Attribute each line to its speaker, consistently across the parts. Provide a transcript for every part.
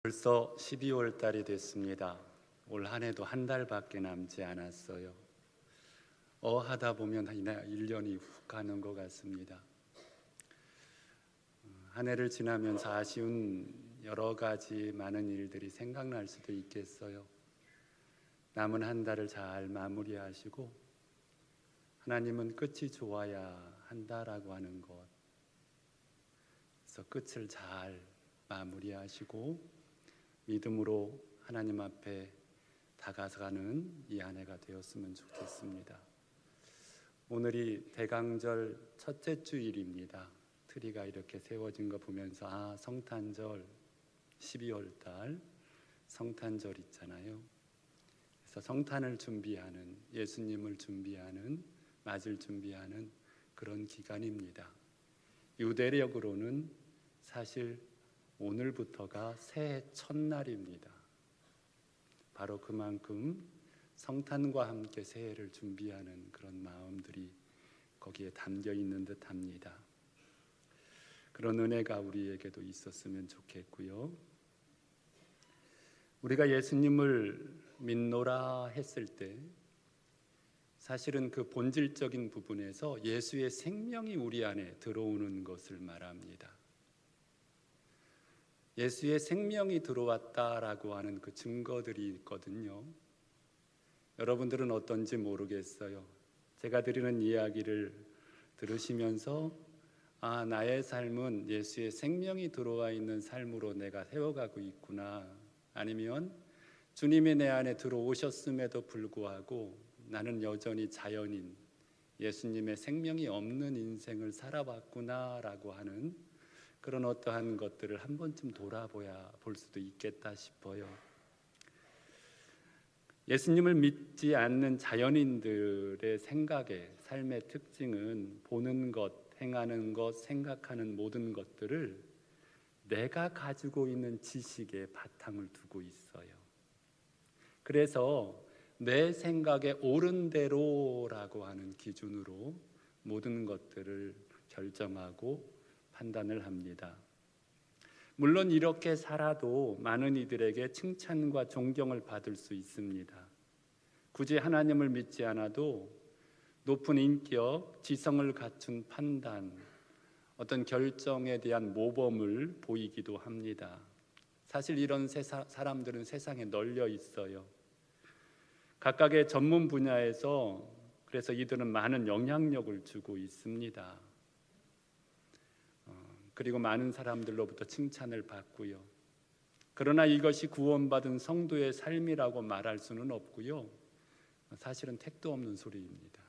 Speaker 1: 벌써 12월 달이 됐습니다. 올 한 해도 한 달밖에 남지 않았어요. 하다 보면 1년이 훅 가는 것 같습니다. 한 해를 지나면서 아쉬운 여러 가지 많은 일들이 생각날 수도 있겠어요. 남은 한 달을 잘 마무리하시고 하나님은 끝이 좋아야 한다라고 하는 것, 그래서 끝을 잘 마무리하시고 믿음으로 하나님 앞에 다가가는 이 한 해가 되었으면 좋겠습니다. 오늘이 대강절 첫째 주일입니다. 트리가 이렇게 세워진 거 보면서 성탄절, 12월 달 성탄절 있잖아요. 그래서 성탄을 준비하는, 예수님을 준비하는, 맞을 준비하는 그런 기간입니다. 유대력으로는 사실 오늘부터가 새해 첫날입니다. 바로 그만큼 성탄과 함께 새해를 준비하는 그런 마음들이 거기에 담겨 있는 듯합니다. 그런 은혜가 우리에게도 있었으면 좋겠고요. 우리가 예수님을 믿노라 했을 때 사실은 그 본질적인 부분에서 예수의 생명이 우리 안에 들어오는 것을 말합니다. 예수의 생명이 들어왔다라고 하는 그 증거들이 있거든요. 여러분들은 어떤지 모르겠어요. 제가 드리는 이야기를 들으시면서 나의 삶은 예수의 생명이 들어와 있는 삶으로 내가 세워가고 있구나, 아니면 주님이 내 안에 들어오셨음에도 불구하고 나는 여전히 자연인, 예수님의 생명이 없는 인생을 살아왔구나 라고 하는 그런 어떠한 것들을 한 번쯤 돌아봐야 볼 수도 있겠다 싶어요. 예수님을 믿지 않는 자연인들의 생각의 삶의 특징은 보는 것, 행하는 것, 생각하는 모든 것들을 내가 가지고 있는 지식에 바탕을 두고 있어요. 그래서 내 생각에 옳은 대로라고 하는 기준으로 모든 것들을 결정하고 판단을 합니다. 물론 이렇게 살아도 많은 이들에게 칭찬과 존경을 받을 수 있습니다. 굳이 하나님을 믿지 않아도 높은 인격, 지성을 갖춘 판단, 어떤 결정에 대한 모범을 보이기도 합니다. 사실 이런 사람들은 세상에 널려 있어요. 각각의 전문 분야에서 그래서 이들은 많은 영향력을 주고 있습니다. 그리고 많은 사람들로부터 칭찬을 받고요. 그러나 이것이 구원받은 성도의 삶이라고 말할 수는 없고요. 사실은 택도 없는 소리입니다.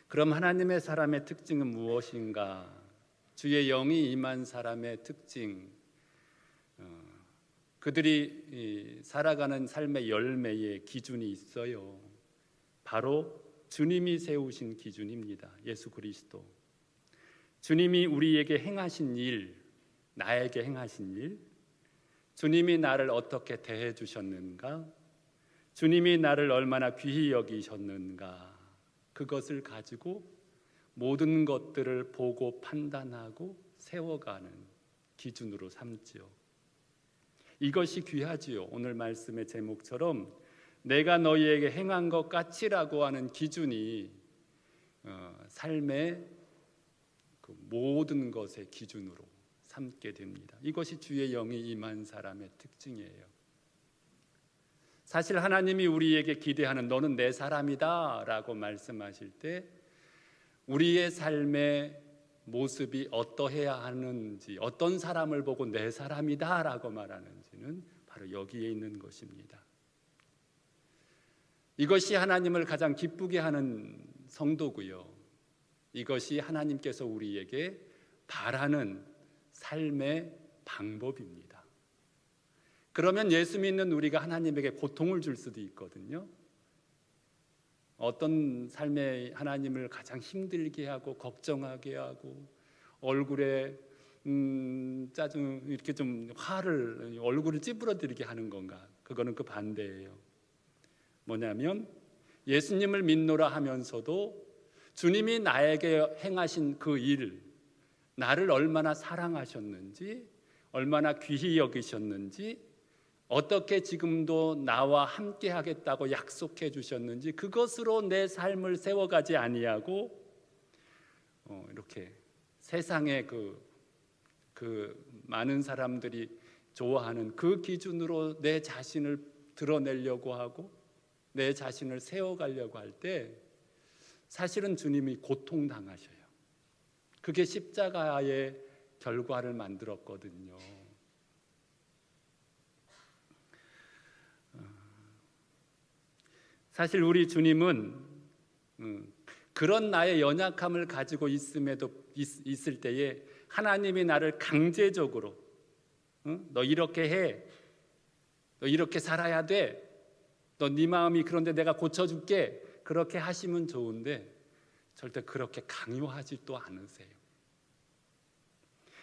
Speaker 1: 그럼 하나님의 사람의 특징은 무엇인가? 주의 영이 임한 사람의 특징, 그들이 살아가는 삶의 열매의 기준이 있어요. 바로 주님이 세우신 기준입니다. 예수 그리스도. 주님이 우리에게 행하신 일, 나에게 행하신 일, 주님이 나를 어떻게 대해 주셨는가, 주님이 나를 얼마나 귀히 여기셨는가, 그것을 가지고 모든 것들을 보고 판단하고 세워가는 기준으로 삼지요. 이것이 귀하지요. 오늘 말씀의 제목처럼 내가 너희에게 행한 것 같이라고 하는 기준이 삶의 그 모든 것의 기준으로 삼게 됩니다. 이것이 주의 영이 임한 사람의 특징이에요. 사실 하나님이 우리에게 기대하는 너는 내 사람이다 라고 말씀하실 때 우리의 삶의 모습이 어떠해야 하는지, 어떤 사람을 보고 내 사람이다 라고 말하는지는 바로 여기에 있는 것입니다. 이것이 하나님을 가장 기쁘게 하는 성도고요. 이것이 하나님께서 우리에게 바라는 삶의 방법입니다. 그러면 예수 믿는 우리가 하나님에게 고통을 줄 수도 있거든요. 어떤 삶에 하나님을 가장 힘들게 하고 걱정하게 하고 얼굴에 짜증 이렇게 좀 화를 얼굴을 찌푸러뜨리게 하는 건가? 그거는 그 반대예요. 뭐냐면 예수님을 믿노라 하면서도 주님이 나에게 행하신 그 일, 나를 얼마나 사랑하셨는지, 얼마나 귀히 여기셨는지, 어떻게 지금도 나와 함께 하겠다고 약속해 주셨는지, 그것으로 내 삶을 세워가지 아니하고 이렇게 세상의 그 많은 사람들이 좋아하는 그 기준으로 내 자신을 드러내려고 하고 내 자신을 세워가려고 할 때 사실은 주님이 고통당하셔요. 그게 십자가의 결과를 만들었거든요. 사실 우리 주님은 그런 나의 연약함을 가지고 있을 때에 하나님이 나를 강제적으로 너 이렇게 해, 너 이렇게 살아야 돼, 너 네 마음이 그런데 내가 고쳐줄게, 그렇게 하시면 좋은데 절대 그렇게 강요하지도 않으세요.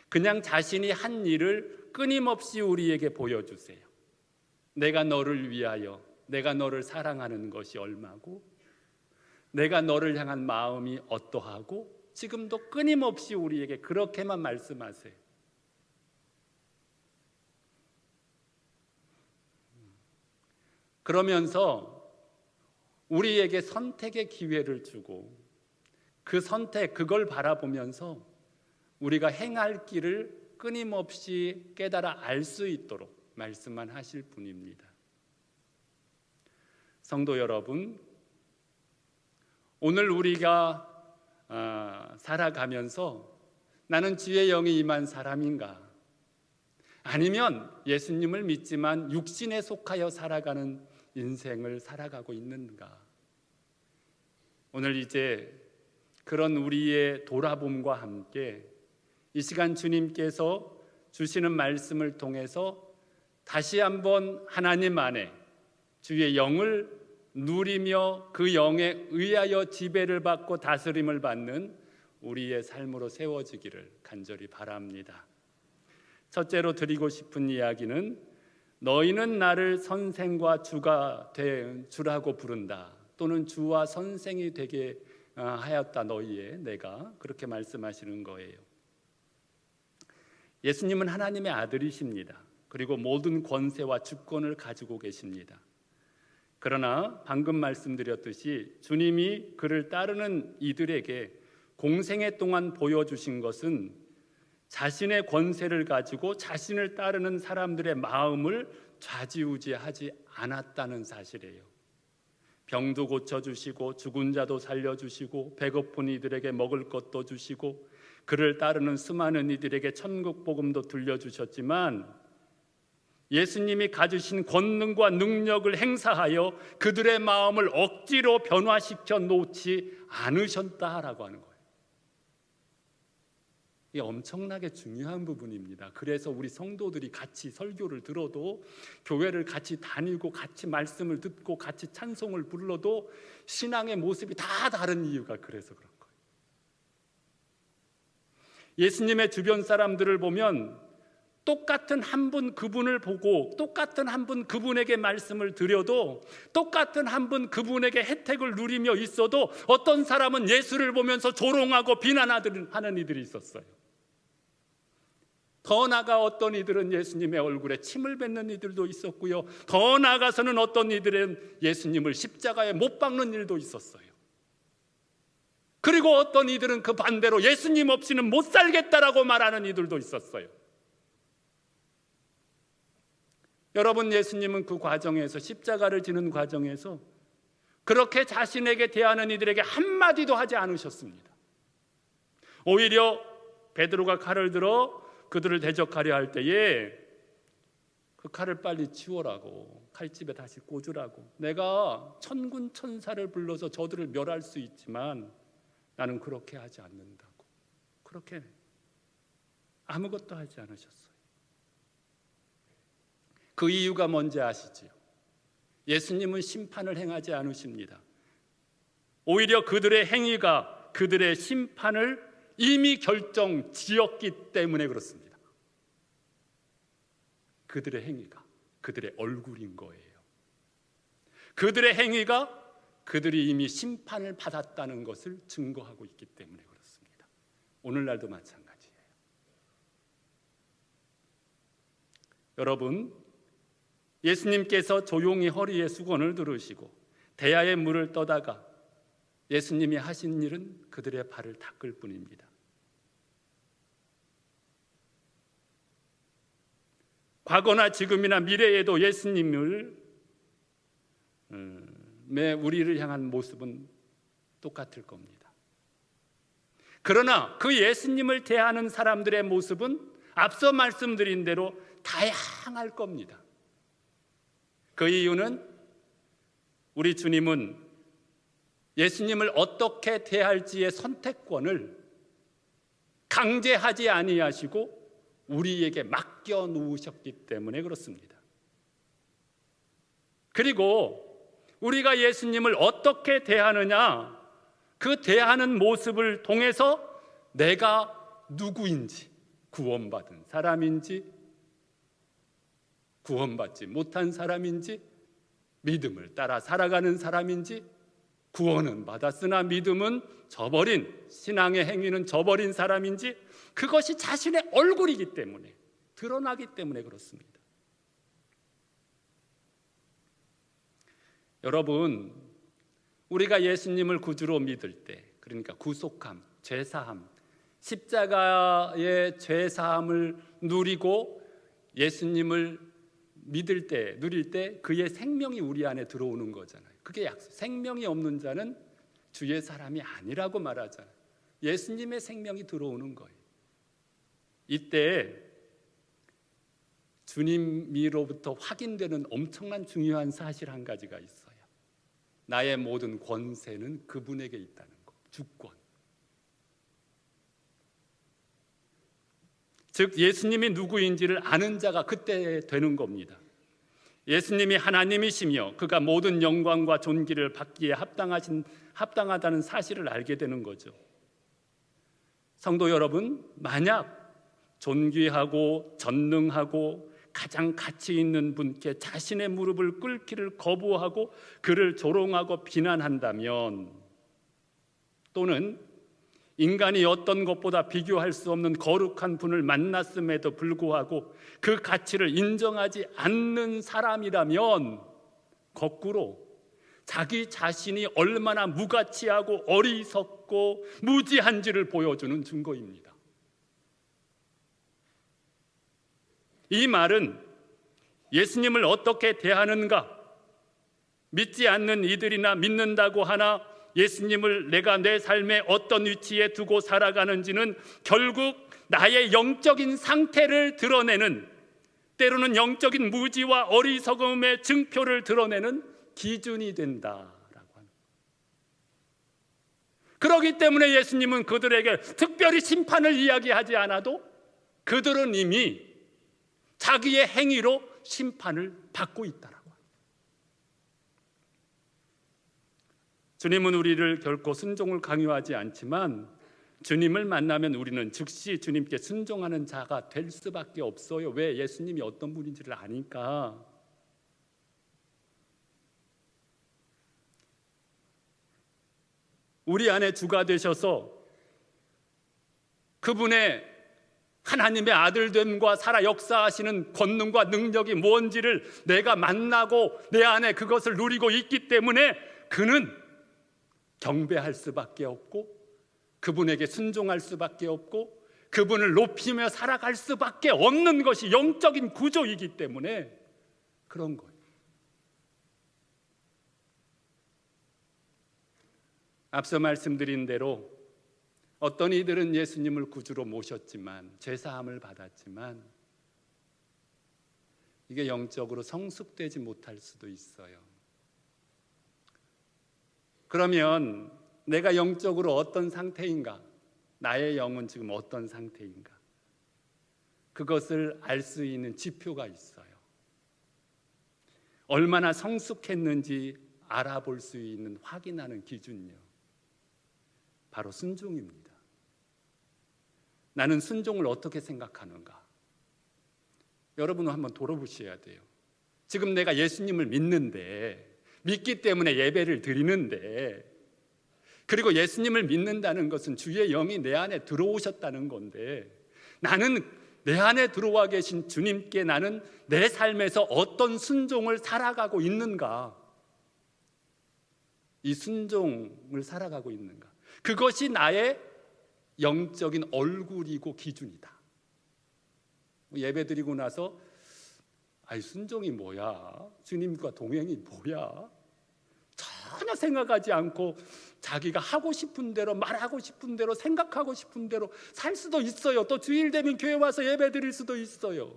Speaker 1: 그냥 자신이 한 일을 끊임없이 우리에게 보여주세요. 내가 너를 위하여, 내가 너를 사랑하는 것이 얼마고, 내가 너를 향한 마음이 어떠하고, 지금도 끊임없이 우리에게 그렇게만 말씀하세요. 그러면서 우리에게 선택의 기회를 주고 그 선택, 그걸 바라보면서 우리가 행할 길을 끊임없이 깨달아 알 수 있도록 말씀만 하실 분입니다. 성도 여러분, 오늘 우리가 살아가면서 나는 주의 영이 임한 사람인가? 아니면 예수님을 믿지만 육신에 속하여 살아가는 인생을 살아가고 있는가? 오늘 이제 그런 우리의 돌아봄과 함께 이 시간 주님께서 주시는 말씀을 통해서 다시 한번 하나님 안에 주의 영을 누리며 그 영에 의하여 지배를 받고 다스림을 받는 우리의 삶으로 세워지기를 간절히 바랍니다. 첫째로 드리고 싶은 이야기는 너희는 나를 선생과 주가 된 주라고 부른다, 또는 주와 선생이 되게 하였다 너희의, 내가 그렇게 말씀하시는 거예요. 예수님은 하나님의 아들이십니다. 그리고 모든 권세와 주권을 가지고 계십니다. 그러나 방금 말씀드렸듯이 주님이 그를 따르는 이들에게 공생애 동안 보여주신 것은 자신의 권세를 가지고 자신을 따르는 사람들의 마음을 좌지우지하지 않았다는 사실이에요. 병도 고쳐주시고 죽은 자도 살려주시고 배고픈 이들에게 먹을 것도 주시고 그를 따르는 수많은 이들에게 천국 복음도 들려주셨지만 예수님이 가지신 권능과 능력을 행사하여 그들의 마음을 억지로 변화시켜 놓지 않으셨다라고 하는 거예요. 이게 엄청나게 중요한 부분입니다. 그래서 우리 성도들이 같이 설교를 들어도, 교회를 같이 다니고 같이 말씀을 듣고 같이 찬송을 불러도 신앙의 모습이 다 다른 이유가 그래서 그런 거예요. 예수님의 주변 사람들을 보면 똑같은 한 분 그분을 보고 똑같은 한 분 그분에게 말씀을 드려도, 똑같은 한 분 그분에게 혜택을 누리며 있어도 어떤 사람은 예수를 보면서 조롱하고 비난하는 이들이 있었어요. 더 나아가 어떤 이들은 예수님의 얼굴에 침을 뱉는 이들도 있었고요, 더 나아가서는 어떤 이들은 예수님을 십자가에 못 박는 일도 있었어요. 그리고 어떤 이들은 그 반대로 예수님 없이는 못 살겠다라고 말하는 이들도 있었어요. 여러분, 예수님은 그 과정에서, 십자가를 지는 과정에서 그렇게 자신에게 대하는 이들에게 한마디도 하지 않으셨습니다. 오히려 베드로가 칼을 들어 그들을 대적하려 할 때에 그 칼을 빨리 치워라고, 칼집에 다시 꽂으라고, 내가 천군 천사를 불러서 저들을 멸할 수 있지만 나는 그렇게 하지 않는다고, 그렇게 아무것도 하지 않으셨어요. 그 이유가 뭔지 아시지요? 예수님은 심판을 행하지 않으십니다. 오히려 그들의 행위가 그들의 심판을 이미 결정지었기 때문에 그렇습니다. 그들의 행위가 그들의 얼굴인 거예요. 그들의 행위가 그들이 이미 심판을 받았다는 것을 증거하고 있기 때문에 그렇습니다. 오늘날도 마찬가지예요. 여러분, 예수님께서 조용히 허리에 수건을 두르시고 대야에 물을 떠다가 예수님이 하신 일은 그들의 발을 닦을 뿐입니다. 과거나 지금이나 미래에도 예수님을 우리를 향한 모습은 똑같을 겁니다. 그러나 그 예수님을 대하는 사람들의 모습은 앞서 말씀드린 대로 다양할 겁니다. 그 이유는 우리 주님은 예수님을 어떻게 대할지의 선택권을 강제하지 아니하시고 우리에게 맡겨 놓으셨기 때문에 그렇습니다. 그리고 우리가 예수님을 어떻게 대하느냐, 그 대하는 모습을 통해서 내가 누구인지, 구원받은 사람인지 구원받지 못한 사람인지, 믿음을 따라 살아가는 사람인지, 구원은 받았으나 믿음은 저버린, 신앙의 행위는 저버린 사람인지, 그것이 자신의 얼굴이기 때문에, 드러나기 때문에 그렇습니다. 여러분, 우리가 예수님을 구주로 믿을 때, 그러니까 구속함, 죄사함, 십자가의 죄사함을 누리고 예수님을 믿을 때, 누릴 때 그의 생명이 우리 안에 들어오는 거잖아요. 그게 약속. 생명이 없는 자는 주의 사람이 아니라고 말하잖아요. 예수님의 생명이 들어오는 거예요. 이때 주님으로부터 확인되는 엄청난 중요한 사실 한 가지가 있어요. 나의 모든 권세는 그분에게 있다는 것, 주권. 즉 예수님이 누구인지를 아는 자가 그때 되는 겁니다. 예수님이 하나님이시며 그가 모든 영광과 존귀를 받기에 합당하다는 사실을 알게 되는 거죠. 성도 여러분, 만약 존귀하고 전능하고 가장 가치 있는 분께 자신의 무릎을 꿇기를 거부하고 그를 조롱하고 비난한다면, 또는 인간이 어떤 것보다 비교할 수 없는 거룩한 분을 만났음에도 불구하고 그 가치를 인정하지 않는 사람이라면, 거꾸로 자기 자신이 얼마나 무가치하고 어리석고 무지한지를 보여주는 증거입니다. 이 말은 예수님을 어떻게 대하는가, 믿지 않는 이들이나 믿는다고 하나 예수님을 내가 내 삶의 어떤 위치에 두고 살아가는지는 결국 나의 영적인 상태를 드러내는, 때로는 영적인 무지와 어리석음의 증표를 드러내는 기준이 된다라고 합니다. 그렇기 때문에 예수님은 그들에게 특별히 심판을 이야기하지 않아도 그들은 이미 자기의 행위로 심판을 받고 있다라고 합니다. 주님은 우리를 결코 순종을 강요하지 않지만 주님을 만나면 우리는 즉시 주님께 순종하는 자가 될 수밖에 없어요. 왜? 예수님이 어떤 분인지를 아니까. 우리 안에 주가 되셔서 그분의 하나님의 아들됨과 살아 역사하시는 권능과 능력이 뭔지를 내가 만나고 내 안에 그것을 누리고 있기 때문에 그는 경배할 수밖에 없고 그분에게 순종할 수밖에 없고 그분을 높이며 살아갈 수밖에 없는 것이 영적인 구조이기 때문에 그런 거예요. 앞서 말씀드린 대로 어떤 이들은 예수님을 구주로 모셨지만, 죄사함을 받았지만 이게 영적으로 성숙되지 못할 수도 있어요. 그러면 내가 영적으로 어떤 상태인가? 나의 영은 지금 어떤 상태인가? 그것을 알 수 있는 지표가 있어요. 얼마나 성숙했는지 알아볼 수 있는 확인하는 기준이요, 바로 순종입니다. 나는 순종을 어떻게 생각하는가? 여러분은 한번 돌아보셔야 돼요. 지금 내가 예수님을 믿는데, 믿기 때문에 예배를 드리는데, 그리고 예수님을 믿는다는 것은 주의 영이 내 안에 들어오셨다는 건데, 나는 내 안에 들어와 계신 주님께 나는 내 삶에서 어떤 순종을 살아가고 있는가? 이 순종을 살아가고 있는가? 그것이 나의 영적인 얼굴이고 기준이다. 예배드리고 나서 순종이 뭐야? 주님과 동행이 뭐야? 전혀 생각하지 않고 자기가 하고 싶은 대로, 말하고 싶은 대로, 생각하고 싶은 대로 살 수도 있어요. 또 주일 되면 교회 와서 예배 드릴 수도 있어요.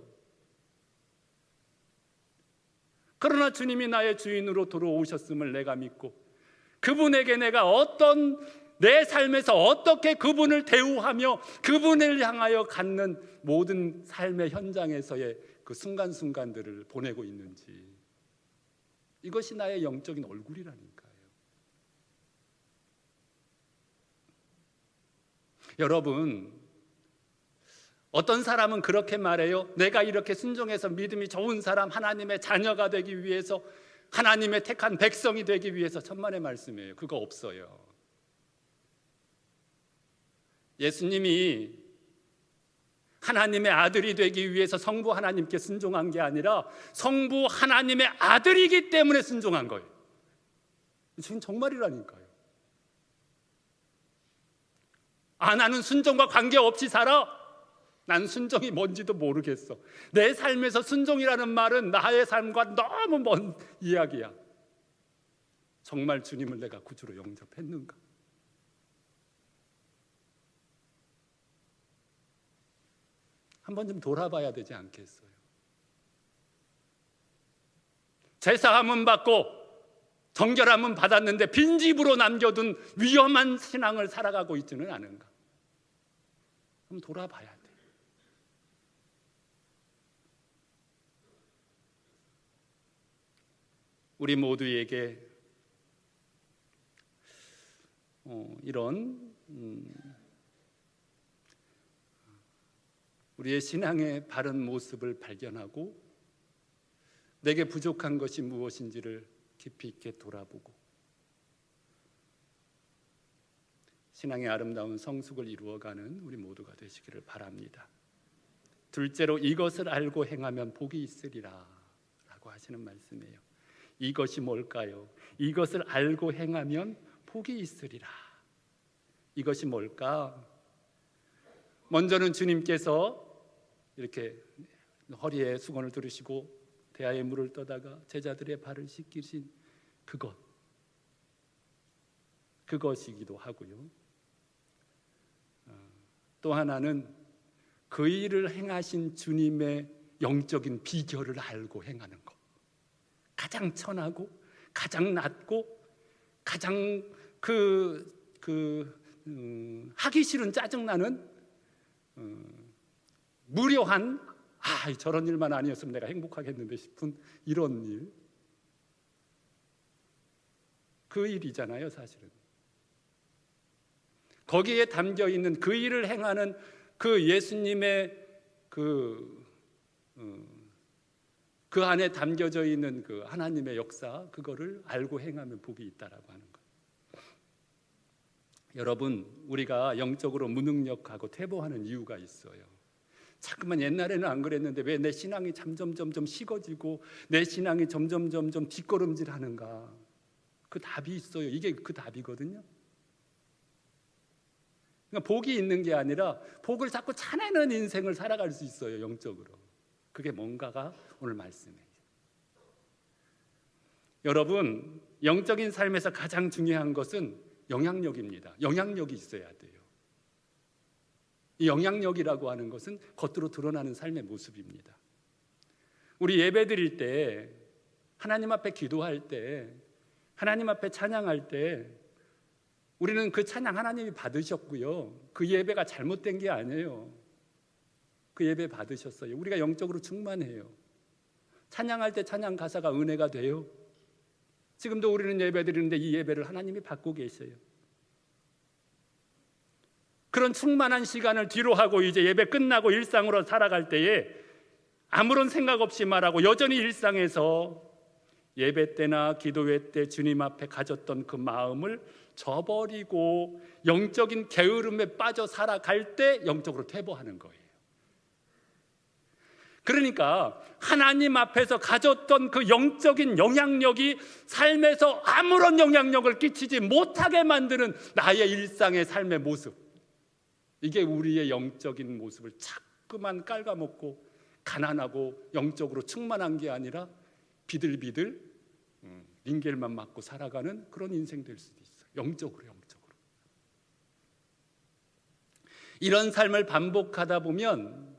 Speaker 1: 그러나 주님이 나의 주인으로 들어오셨음을 내가 믿고 그분에게 내가 내 삶에서 어떻게 그분을 대우하며 그분을 향하여 갖는 모든 삶의 현장에서의 그 순간순간들을 보내고 있는지, 이것이 나의 영적인 얼굴이라니까요. 여러분, 어떤 사람은 그렇게 말해요. 내가 이렇게 순종해서 믿음이 좋은 사람, 하나님의 자녀가 되기 위해서, 하나님의 택한 백성이 되기 위해서. 천만의 말씀이에요. 그거 없어요. 예수님이 하나님의 아들이 되기 위해서 성부 하나님께 순종한 게 아니라 성부 하나님의 아들이기 때문에 순종한 거예요. 지금 정말이라니까요. 나는 순종과 관계없이 살아. 난 순종이 뭔지도 모르겠어. 내 삶에서 순종이라는 말은 나의 삶과 너무 먼 이야기야. 정말 주님을 내가 구주로 영접했는가? 한번 좀 돌아봐야 되지 않겠어요? 제사함은 받고 정결함은 받았는데 빈집으로 남겨둔 위험한 신앙을 살아가고 있지는 않은가? 한번 돌아봐야 돼. 우리 모두에게 이런 우리의 신앙의 바른 모습을 발견하고 내게 부족한 것이 무엇인지를 깊이 있게 돌아보고 신앙의 아름다운 성숙을 이루어가는 우리 모두가 되시기를 바랍니다. 둘째로, 이것을 알고 행하면 복이 있으리라 라고 하시는 말씀이에요. 이것이 뭘까요? 이것을 알고 행하면 복이 있으리라. 이것이 뭘까? 먼저는 주님께서 이렇게 허리에 수건을 두르시고 대야에 물을 떠다가 제자들의 발을 씻기신 그것이기도 하고요. 또 하나는 그 일을 행하신 주님의 영적인 비결을 알고 행하는 것. 가장 천하고 가장 낮고 가장 하기 싫은 짜증나는 무료한 저런 일만 아니었으면 내가 행복하겠는데 싶은 이런 일, 그 일이잖아요. 사실은 거기에 담겨 있는 그 일을 행하는 그 예수님의 그 안에 담겨져 있는 그 하나님의 역사, 그거를 알고 행하면 복이 있다라고 하는 것. 여러분, 우리가 영적으로 무능력하고 퇴보하는 이유가 있어요. 자꾸만 옛날에는 안 그랬는데 왜 내 신앙이 점점 식어지고 내 신앙이 점점 뒷걸음질하는가? 그 답이 있어요. 이게 그 답이거든요. 그러니까 복이 있는 게 아니라 복을 자꾸 차내는 인생을 살아갈 수 있어요. 영적으로. 그게 뭔가가 오늘 말씀이에요. 여러분, 영적인 삶에서 가장 중요한 것은 영향력입니다. 영향력이 있어야 돼요. 이 영향력이라고 하는 것은 겉으로 드러나는 삶의 모습입니다. 우리 예배 드릴 때, 하나님 앞에 기도할 때, 하나님 앞에 찬양할 때 우리는 그 찬양 하나님이 받으셨고요, 그 예배가 잘못된 게 아니에요. 그 예배 받으셨어요. 우리가 영적으로 충만해요. 찬양할 때 찬양 가사가 은혜가 돼요. 지금도 우리는 예배 드리는데 이 예배를 하나님이 받고 계세요. 그런 충만한 시간을 뒤로 하고 이제 예배 끝나고 일상으로 살아갈 때에 아무런 생각 없이 말하고 여전히 일상에서 예배 때나 기도회 때 주님 앞에 가졌던 그 마음을 저버리고 영적인 게으름에 빠져 살아갈 때 영적으로 퇴보하는 거예요. 그러니까 하나님 앞에서 가졌던 그 영적인 영향력이 삶에서 아무런 영향력을 끼치지 못하게 만드는 나의 일상의 삶의 모습, 이게 우리의 영적인 모습을 자꾸만 깔아먹고 가난하고 영적으로 충만한 게 아니라 비들비들 링겔만 맞고 살아가는 그런 인생 될 수도 있어요. 영적으로. 이런 삶을 반복하다 보면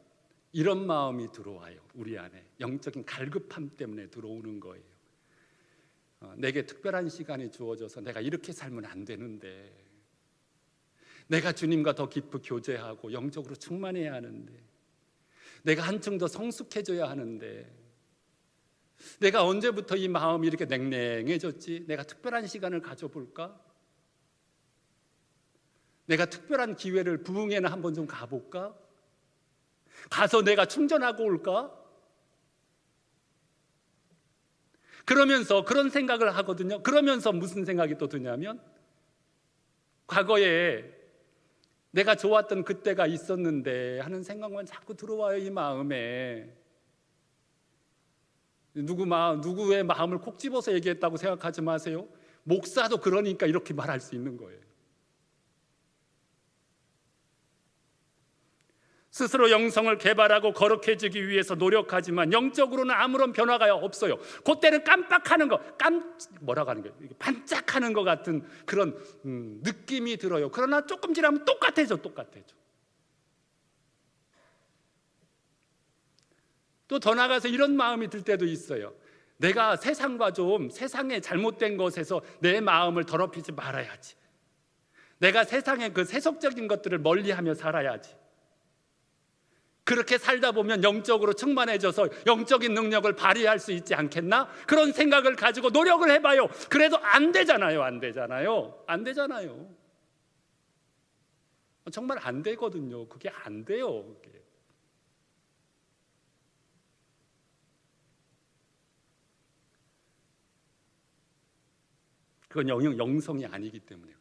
Speaker 1: 이런 마음이 들어와요. 우리 안에 영적인 갈급함 때문에 들어오는 거예요. 내게 특별한 시간이 주어져서 내가 이렇게 살면 안 되는데, 내가 주님과 더 깊이 교제하고 영적으로 충만해야 하는데, 내가 한층 더 성숙해져야 하는데, 내가 언제부터 이 마음이 이렇게 냉랭해졌지? 내가 특별한 시간을 가져볼까? 내가 특별한 기회를 부흥회나 한번 좀 가볼까? 가서 내가 충전하고 올까? 그러면서 그런 생각을 하거든요. 그러면서 무슨 생각이 또 드냐면, 과거에 내가 좋았던 그때가 있었는데 하는 생각만 자꾸 들어와요. 이 마음에. 누구의 마음을 콕 집어서 얘기했다고 생각하지 마세요. 목사도 그러니까 이렇게 말할 수 있는 거예요. 스스로 영성을 개발하고 거룩해지기 위해서 노력하지만 영적으로는 아무런 변화가 없어요. 그때는 깜빡하는 거, 뭐라고 하는 거예요? 반짝하는 것 같은 그런 느낌이 들어요. 그러나 조금 지나면 똑같아져. 또 더 나가서 이런 마음이 들 때도 있어요. 내가 세상의 잘못된 것에서 내 마음을 더럽히지 말아야지. 내가 세상의 그 세속적인 것들을 멀리하며 살아야지. 그렇게 살다 보면 영적으로 충만해져서 영적인 능력을 발휘할 수 있지 않겠나? 그런 생각을 가지고 노력을 해봐요. 그래도 안 되잖아요. 정말 안 되거든요. 그게 안 돼요. 그건 영성이 아니기 때문에 그래요.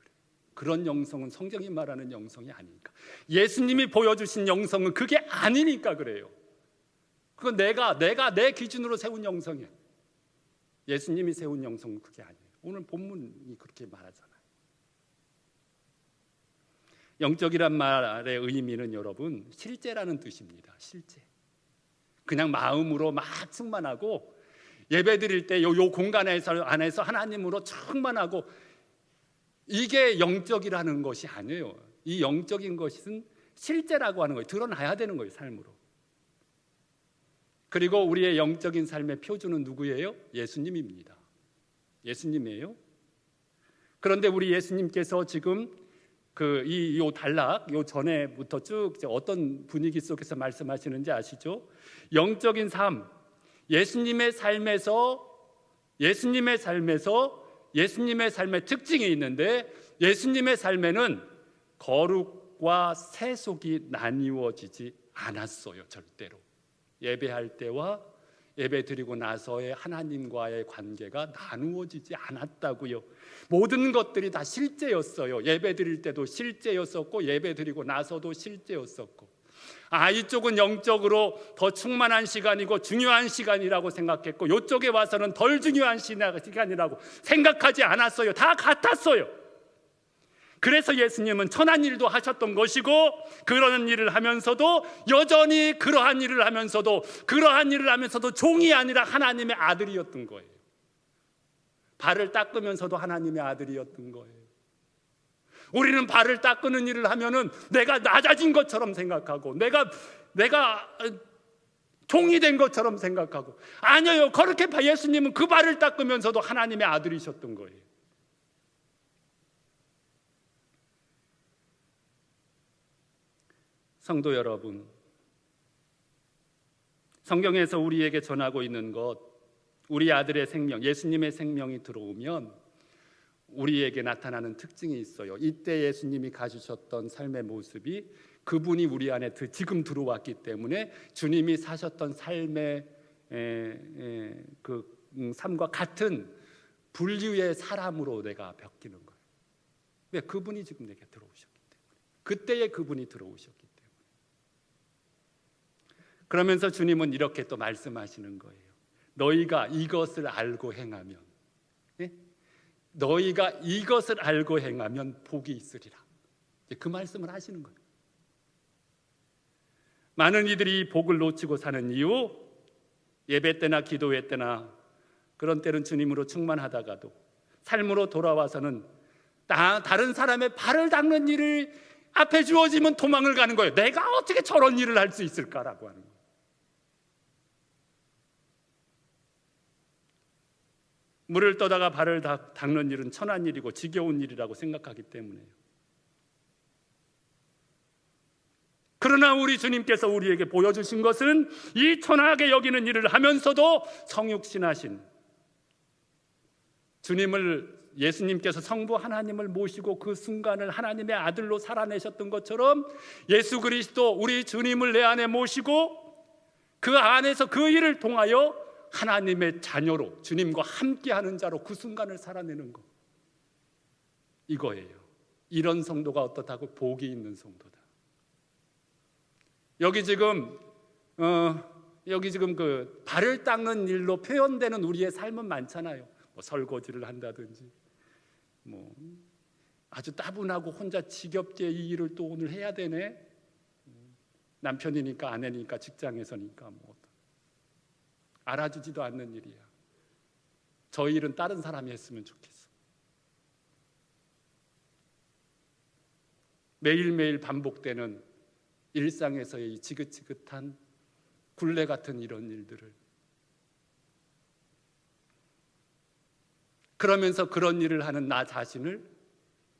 Speaker 1: 그런 영성은 성경이 말하는 영성이 아니니까. 예수님이 보여주신 영성은 그게 아니니까 그래요. 그건 내가 내 기준으로 세운 영성이에요. 예수님이 세운 영성은 그게 아니에요. 오늘 본문이 그렇게 말하잖아요. 영적이란 말의 의미는 여러분 실제라는 뜻입니다. 실제. 그냥 마음으로 막 충만하고 예배 드릴 때 요 공간 안에서 하나님으로 충만하고, 이게 영적이라는 것이 아니에요. 이 영적인 것은 실제라고 하는 거예요. 드러나야 되는 거예요, 삶으로. 그리고 우리의 영적인 삶의 표준은 누구예요? 예수님입니다. 예수님이에요. 그런데 우리 예수님께서 지금 요 단락, 요 전에부터 쭉 어떤 분위기 속에서 말씀하시는지 아시죠? 영적인 삶, 예수님의 삶의 특징이 있는데, 예수님의 삶에는 거룩과 세속이 나뉘어지지 않았어요. 절대로. 예배할 때와 예배 드리고 나서의 하나님과의 관계가 나누어지지 않았다고요. 모든 것들이 다 실제였어요. 예배 드릴 때도 실제였었고, 예배 드리고 나서도 실제였었고, 이쪽은 영적으로 더 충만한 시간이고 중요한 시간이라고 생각했고, 이쪽에 와서는 덜 중요한 시간이라고 생각하지 않았어요. 다 같았어요. 그래서 예수님은 천한 일도 하셨던 것이고, 그러한 일을 하면서도 여전히 그러한 일을 하면서도 종이 아니라 하나님의 아들이었던 거예요. 발을 닦으면서도 하나님의 아들이었던 거예요. 우리는 발을 닦는 일을 하면은 내가 낮아진 것처럼 생각하고, 내가 종이 된 것처럼 생각하고, 아니에요. 그렇게 예수님은 그 발을 닦으면서도 하나님의 아들이셨던 거예요. 성도 여러분, 성경에서 우리에게 전하고 있는 것, 우리 아들의 생명, 예수님의 생명이 들어오면 우리에게 나타나는 특징이 있어요. 이때 예수님이 가지셨던 삶의 모습이 그분이 우리 안에 지금 들어왔기 때문에 주님이 사셨던 삶의 그 삶과 같은 분류의 사람으로 내가 바뀌는 거예요. 왜? 그분이 지금 내게 들어오셨기 때문에. 그때의 그분이 들어오셨기 때문에. 그러면서 주님은 이렇게 또 말씀하시는 거예요. 너희가 이것을 알고 행하면, 예? 너희가 이것을 알고 행하면 복이 있으리라. 그 말씀을 하시는 거예요. 많은 이들이 복을 놓치고 사는 이유, 예배 때나 기도회 때나 그런 때는 주님으로 충만하다가도 삶으로 돌아와서는 다른 사람의 발을 닦는 일을 앞에 주어지면 도망을 가는 거예요. 내가 어떻게 저런 일을 할 수 있을까라고 하는 거예요. 물을 떠다가 발을 닦는 일은 천한 일이고 지겨운 일이라고 생각하기 때문에요. 그러나 우리 주님께서 우리에게 보여주신 것은 이 천하게 여기는 일을 하면서도 성육신하신 주님을, 예수님께서 성부 하나님을 모시고 그 순간을 하나님의 아들로 살아내셨던 것처럼 예수 그리스도 우리 주님을 내 안에 모시고 그 안에서 그 일을 통하여 하나님의 자녀로 주님과 함께하는 자로 그 순간을 살아내는 것, 이거예요. 이런 성도가 어떻다고? 복이 있는 성도다. 여기 지금 그 발을 닦는 일로 표현되는 우리의 삶은 많잖아요. 뭐 설거지를 한다든지, 뭐 아주 따분하고 혼자 지겹게 이 일을 또 오늘 해야 되네. 남편이니까 아내니까 직장에서니까 뭐 알아주지도 않는 일이야. 저 일은 다른 사람이 했으면 좋겠어. 매일매일 반복되는 일상에서의 이 지긋지긋한 굴레 같은 이런 일들을, 그러면서 그런 일을 하는 나 자신을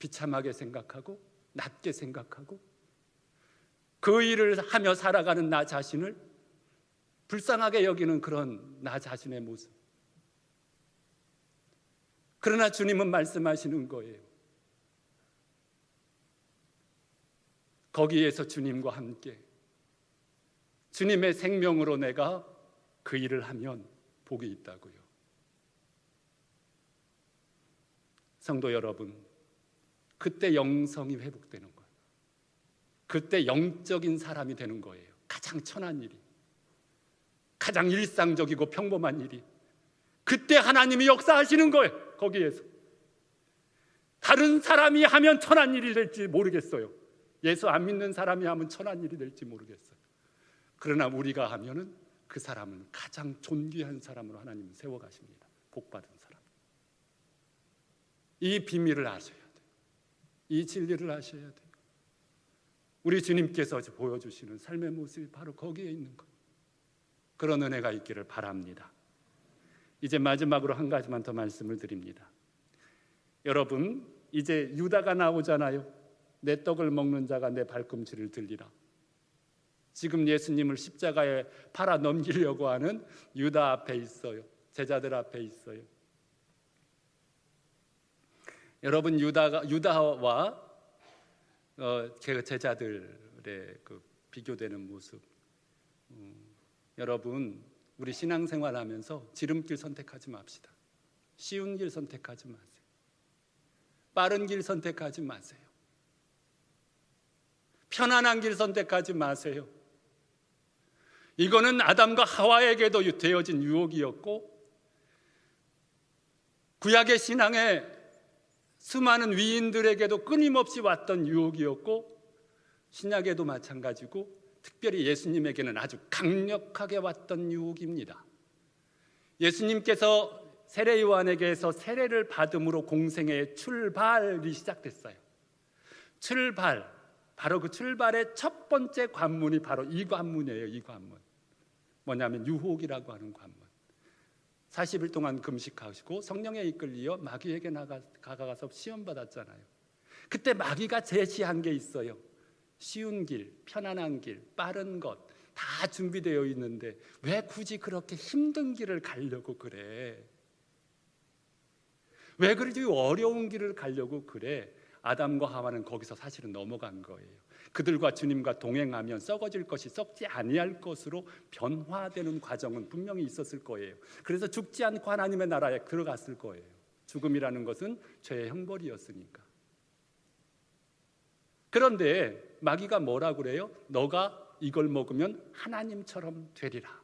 Speaker 1: 비참하게 생각하고 낮게 생각하고 그 일을 하며 살아가는 나 자신을 불쌍하게 여기는 그런 나 자신의 모습. 그러나 주님은 말씀하시는 거예요. 거기에서 주님과 함께 주님의 생명으로 내가 그 일을 하면 복이 있다고요. 성도 여러분, 그때 영성이 회복되는 거예요. 그때 영적인 사람이 되는 거예요. 가장 천한 일이, 가장 일상적이고 평범한 일이, 그때 하나님이 역사하시는 거예요. 거기에서 다른 사람이 하면 천한 일이 될지 모르겠어요. 예수 안 믿는 사람이 하면 천한 일이 될지 모르겠어요. 그러나 우리가 하면은 그 사람은 가장 존귀한 사람으로 하나님은 세워가십니다. 복받은 사람. 이 비밀을 아셔야 돼요. 이 진리를 아셔야 돼요. 우리 주님께서 보여주시는 삶의 모습이 바로 거기에 있는 거예요. 그런 은혜가 있기를 바랍니다. 이제 마지막으로 한 가지만 더 말씀을 드립니다. 여러분, 이제 유다가 나오잖아요. 내 떡을 먹는 자가 내 발꿈치를 들리라. 지금 예수님을 십자가에 팔아 넘기려고 하는 유다 앞에 있어요. 제자들 앞에 있어요. 여러분, 유다와 제자들의 그 비교되는 모습, 여러분, 우리 신앙생활하면서 지름길 선택하지 맙시다. 쉬운 길 선택하지 마세요. 빠른 길 선택하지 마세요. 편안한 길 선택하지 마세요. 이거는 아담과 하와에게도 되어진 유혹이었고, 구약의 신앙에 수많은 위인들에게도 끊임없이 왔던 유혹이었고, 신약에도 마찬가지고, 특별히 예수님에게는 아주 강력하게 왔던 유혹입니다. 예수님께서 세례 요한에게서 세례를 받음으로 공생의 출발이 시작됐어요. 출발, 바로 그 출발의 첫 번째 관문이 바로 이 관문이에요. 이 관문, 뭐냐면 유혹이라고 하는 관문. 40일 동안 금식하시고 성령에 이끌리어 마귀에게 나가서 시험 받았잖아요. 그때 마귀가 제시한 게 있어요. 쉬운 길, 편안한 길, 빠른 것 다 준비되어 있는데 왜 굳이 그렇게 힘든 길을 가려고 그래? 왜 그렇게 어려운 길을 가려고 그래? 아담과 하와는 거기서 사실은 넘어간 거예요. 그들과 주님과 동행하면 썩어질 것이 썩지 아니할 것으로 변화되는 과정은 분명히 있었을 거예요. 그래서 죽지 않고 하나님의 나라에 들어갔을 거예요. 죽음이라는 것은 죄의 형벌이었으니까. 그런데 마귀가 뭐라고 그래요? 너가 이걸 먹으면 하나님처럼 되리라.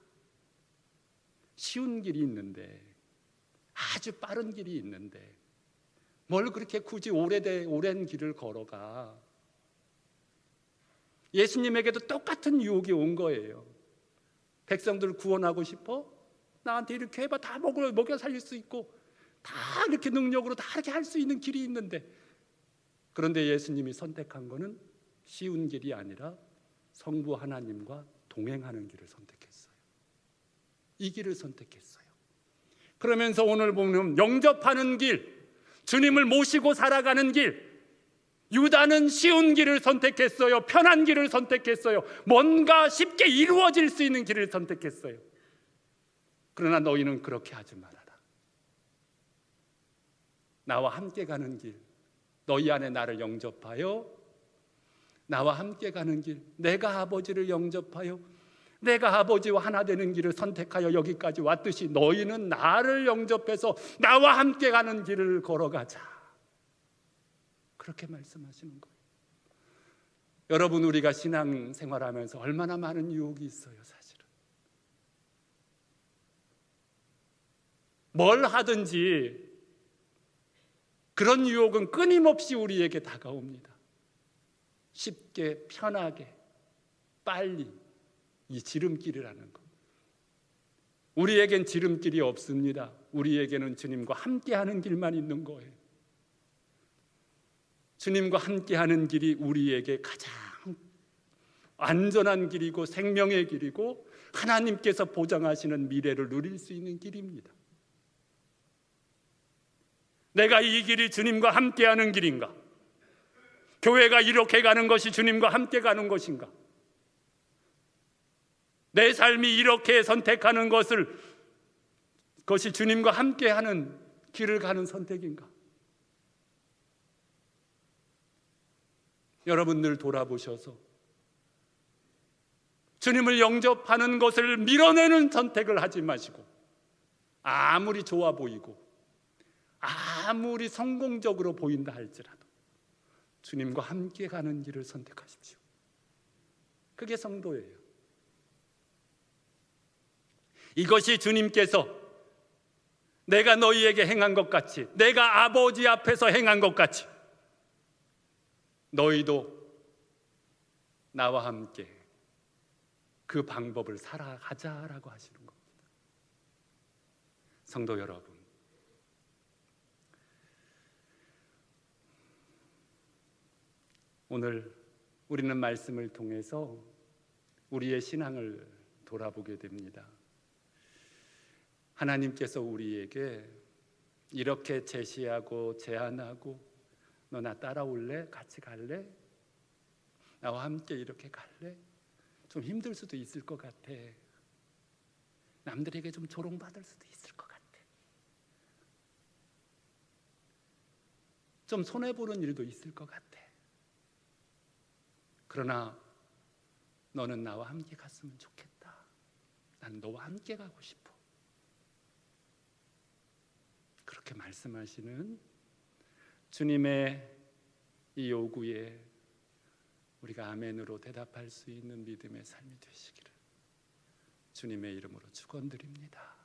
Speaker 1: 쉬운 길이 있는데, 아주 빠른 길이 있는데 뭘 그렇게 굳이 오랜 길을 걸어가. 예수님에게도 똑같은 유혹이 온 거예요. 백성들 구원하고 싶어? 나한테 이렇게 해봐. 다 먹여 살릴 수 있고 다 이렇게 능력으로 다 이렇게 할 수 있는 길이 있는데, 그런데 예수님이 선택한 거는 쉬운 길이 아니라 성부 하나님과 동행하는 길을 선택했어요. 이 길을 선택했어요. 그러면서 오늘 보면 영접하는 길, 주님을 모시고 살아가는 길, 유다는 쉬운 길을 선택했어요. 편한 길을 선택했어요. 뭔가 쉽게 이루어질 수 있는 길을 선택했어요. 그러나 너희는 그렇게 하지 말아라. 나와 함께 가는 길, 너희 안에 나를 영접하여 나와 함께 가는 길, 내가 아버지를 영접하여 내가 아버지와 하나 되는 길을 선택하여 여기까지 왔듯이 너희는 나를 영접해서 나와 함께 가는 길을 걸어가자. 그렇게 말씀하시는 거예요. 여러분, 우리가 신앙생활하면서 얼마나 많은 유혹이 있어요. 사실은 뭘 하든지 그런 유혹은 끊임없이 우리에게 다가옵니다. 쉽게, 편하게, 빨리, 이 지름길이라는 것. 우리에겐 지름길이 없습니다. 우리에게는 주님과 함께하는 길만 있는 거예요. 주님과 함께하는 길이 우리에게 가장 안전한 길이고 생명의 길이고 하나님께서 보장하시는 미래를 누릴 수 있는 길입니다. 내가 이 길이 주님과 함께하는 길인가? 교회가 이렇게 가는 것이 주님과 함께 가는 것인가? 내 삶이 이렇게 선택하는 것이 주님과 함께하는 길을 가는 선택인가? 여러분, 늘 돌아보셔서 주님을 영접하는 것을 밀어내는 선택을 하지 마시고, 아무리 좋아 보이고 아무리 성공적으로 보인다 할지라도 주님과 함께 가는 길을 선택하십시오. 그게 성도예요. 이것이 주님께서 내가 너희에게 행한 것 같이, 내가 아버지 앞에서 행한 것 같이 너희도 나와 함께 그 방법을 살아가자라고 하시는 겁니다. 성도 여러분, 오늘 우리는 말씀을 통해서 우리의 신앙을 돌아보게 됩니다. 하나님께서 우리에게 이렇게 제시하고 제안하고, 너 나 따라올래? 같이 갈래? 나와 함께 이렇게 갈래? 좀 힘들 수도 있을 것 같아. 남들에게 좀 조롱받을 수도 있을 것 같아. 좀 손해보는 일도 있을 것 같아. 그러나 너는 나와 함께 갔으면 좋겠다. 난 너와 함께 가고 싶어. 그렇게 말씀하시는 주님의 이 요구에 우리가 아멘으로 대답할 수 있는 믿음의 삶이 되시기를 주님의 이름으로 축원드립니다.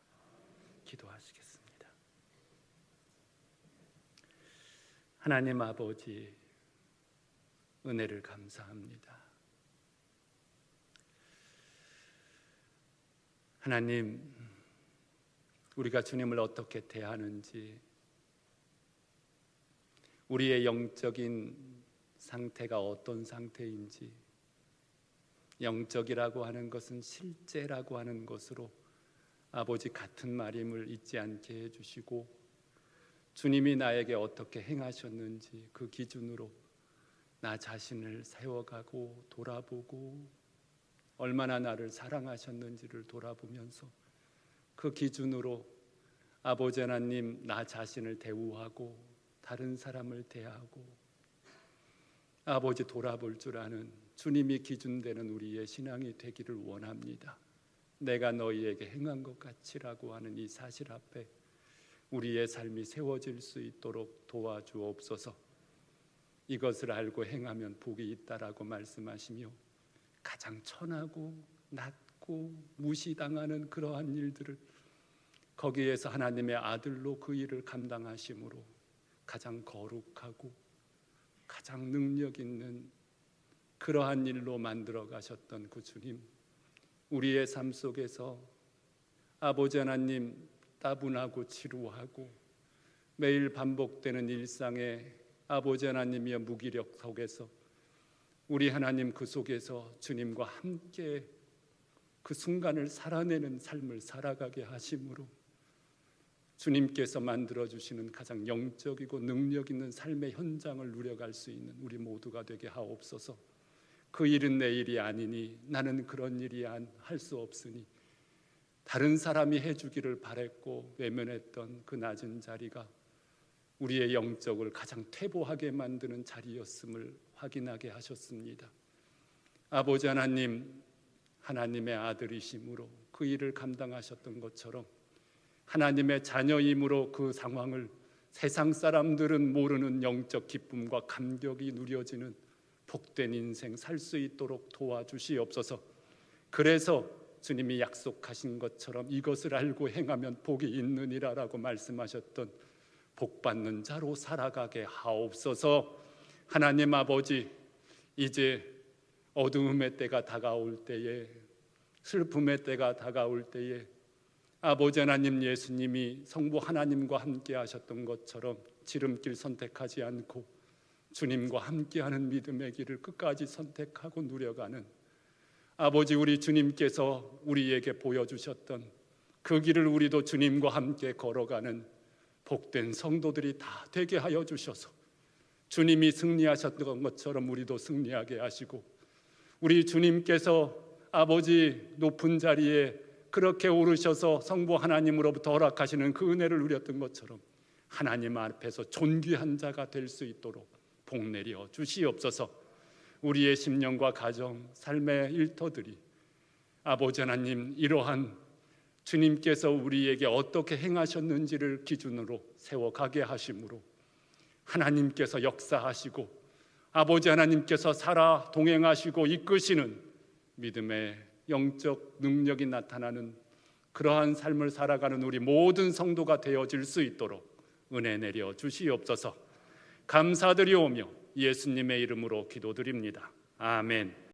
Speaker 1: 기도하시겠습니다. 하나님 아버지, 은혜를 감사합니다. 하나님, 우리가 주님을 어떻게 대하는지, 우리의 영적인 상태가 어떤 상태인지, 영적이라고 하는 것은 실제라고 하는 것으로 아버지 같은 말임을 잊지 않게 해주시고, 주님이 나에게 어떻게 행하셨는지 그 기준으로 나 자신을 세워가고 돌아보고, 얼마나 나를 사랑하셨는지를 돌아보면서 그 기준으로 아버지 하나님, 나 자신을 대우하고 다른 사람을 대하고 아버지 돌아볼 줄 아는 주님이 기준되는 우리의 신앙이 되기를 원합니다. 내가 너희에게 행한 것 같이라고 하는 이 사실 앞에 우리의 삶이 세워질 수 있도록 도와주옵소서. 이것을 알고 행하면 복이 있다라고 말씀하시며 가장 천하고 낮고 무시당하는 그러한 일들을 거기에서 하나님의 아들로 그 일을 감당하심으로 가장 거룩하고 가장 능력 있는 그러한 일로 만들어 가셨던 그 주님, 우리의 삶 속에서 아버지 하나님 따분하고 지루하고 매일 반복되는 일상의 아버지 하나님의 무기력 속에서 우리 하나님 그 속에서 주님과 함께 그 순간을 살아내는 삶을 살아가게 하심으로 주님께서 만들어주시는 가장 영적이고 능력 있는 삶의 현장을 누려갈 수 있는 우리 모두가 되게 하옵소서. 그 일은 내 일이 아니니 나는 그런 일이 할 수 없으니 다른 사람이 해주기를 바랬고 외면했던 그 낮은 자리가 우리의 영적을 가장 퇴보하게 만드는 자리였음을 확인하게 하셨습니다. 아버지 하나님, 하나님의 아들이심으로 그 일을 감당하셨던 것처럼 하나님의 자녀임으로 그 상황을 세상 사람들은 모르는 영적 기쁨과 감격이 누려지는 복된 인생 살 수 있도록 도와주시옵소서. 그래서 주님이 약속하신 것처럼 이것을 알고 행하면 복이 있느니라라고 말씀하셨던 복받는 자로 살아가게 하옵소서. 하나님 아버지, 이제 어두움의 때가 다가올 때에, 슬픔의 때가 다가올 때에 아버지 하나님, 예수님이 성부 하나님과 함께 하셨던 것처럼 지름길 선택하지 않고 주님과 함께하는 믿음의 길을 끝까지 선택하고 누려가는 아버지, 우리 주님께서 우리에게 보여주셨던 그 길을 우리도 주님과 함께 걸어가는 복된 성도들이 다 되게 하여 주셔서 주님이 승리하셨던 것처럼 우리도 승리하게 하시고, 우리 주님께서 아버지 높은 자리에 그렇게 오르셔서 성부 하나님으로부터 허락하시는 그 은혜를 누렸던 것처럼 하나님 앞에서 존귀한 자가 될 수 있도록 복 내려 주시옵소서. 우리의 심령과 가정, 삶의 일터들이 아버지 하나님 이러한 주님께서 우리에게 어떻게 행하셨는지를 기준으로 세워가게 하심으로 하나님께서 역사하시고 아버지 하나님께서 살아 동행하시고 이끄시는 믿음의 영적 능력이 나타나는 그러한 삶을 살아가는 우리 모든 성도가 되어질 수 있도록 은혜 내려 주시옵소서. 감사드리오며 예수님의 이름으로 기도드립니다. 아멘.